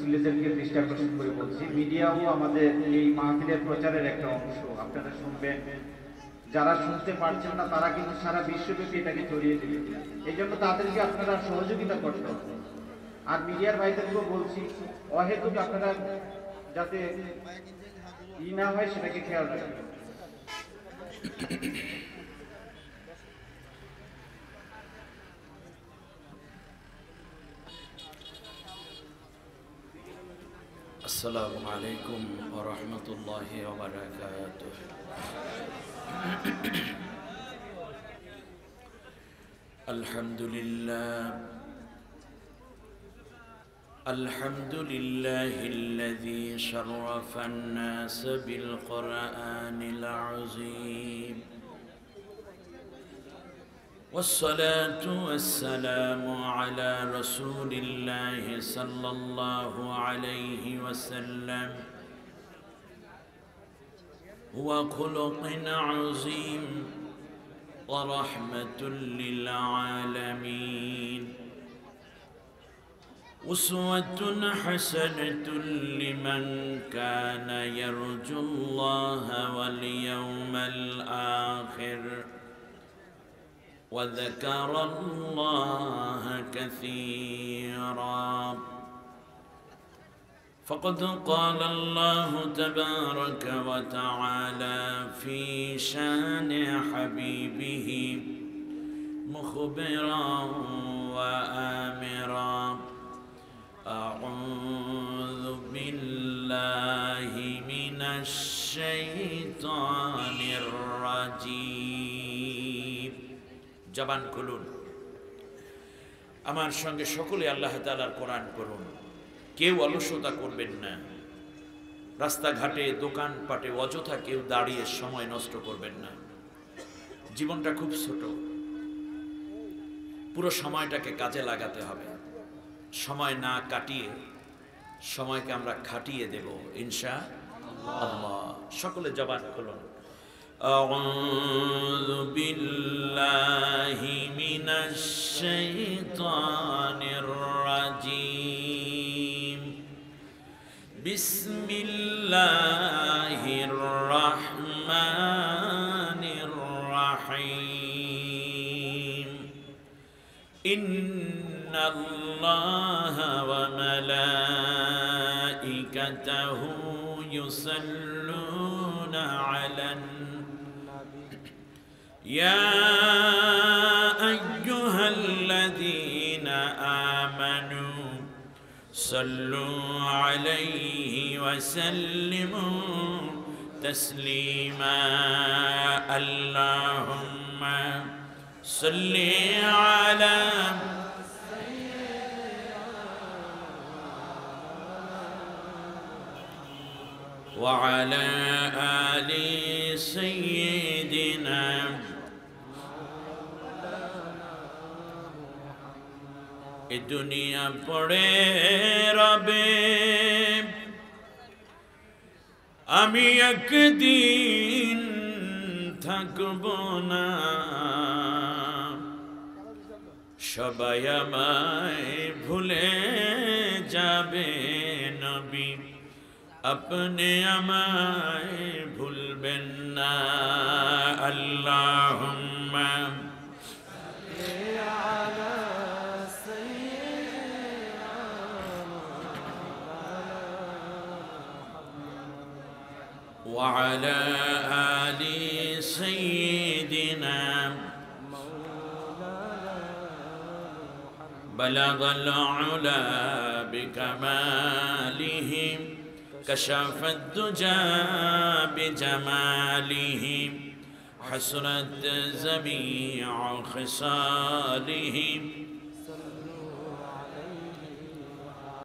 মুসলিমদেরকে দৃষ্টি আকর্ষণ করে বলছি, মিডিয়াও আমাদের এই মাহফিলের প্রচারের একটা অংশ। আপনারা শুনবেন, যারা শুনতে পারছেন না তারা কিন্তু সারা বিশ্বব্যাপী এটাকে ছড়িয়ে দেবে। এই জন্য তাদেরকে আপনারা সহযোগিতা করতে হবে। আর মিডিয়ার ভাইদেরকেও বলছি, অহেতুক আপনারা যাতে না হয় সেটাকে খেয়াল রাখবেন। السلام عليكم ورحمة الله وبركاته. الحمد لله الذي شرف الناس بالقرآن العظيم، والصلاة والسلام على رسول الله صلى الله عليه وسلم، هو خلق عظيم ورحمة للعالمين، أسوة حسنة لمن كان يرجو الله واليوم الآخر وذكر الله كثيرا. فقد قال الله تبارك وتعالى في شان حبيبه مخبرا وآمرا: أعوذ بالله من الشيطان الرجيم. জবান খুলুন, আমার সঙ্গে সকলে আল্লাহ তাআলার কোরআন করুন। কেউ অলসতা করবেন না, রাস্তাঘাটে দোকানপাটে অযথা কেউ দাঁড়িয়ে সময় নষ্ট করবেন না। জীবনটা খুব ছোট, পুরো সময়টাকে কাজে লাগাতে হবে। সময় না কাটিয়ে সময়কে আমরা খাটিয়ে দেব ইনশাআল্লাহ। সকলে জবান খুলুন। أعوذ بالله من الشيطان الرجيم. بسم الله الرحمن الرحيم. إن الله وملائكته يصلون على يا أيها الذين آمنوا صلوا عليه وسلموا تسليما. اللهم صل على وعلى آل سيدنا এ দুনিয়া পড়ে রবে, আমি একদিন থাকব না। সবাই আমায় ভুলে যাবে নবী, আপনি আমায় ভুলবেন না। আল্লাহুম্মা وعلى آل سيدنا بلغ العلا بكماله، كشف الدجى بجماله، حسنت جميع خصاله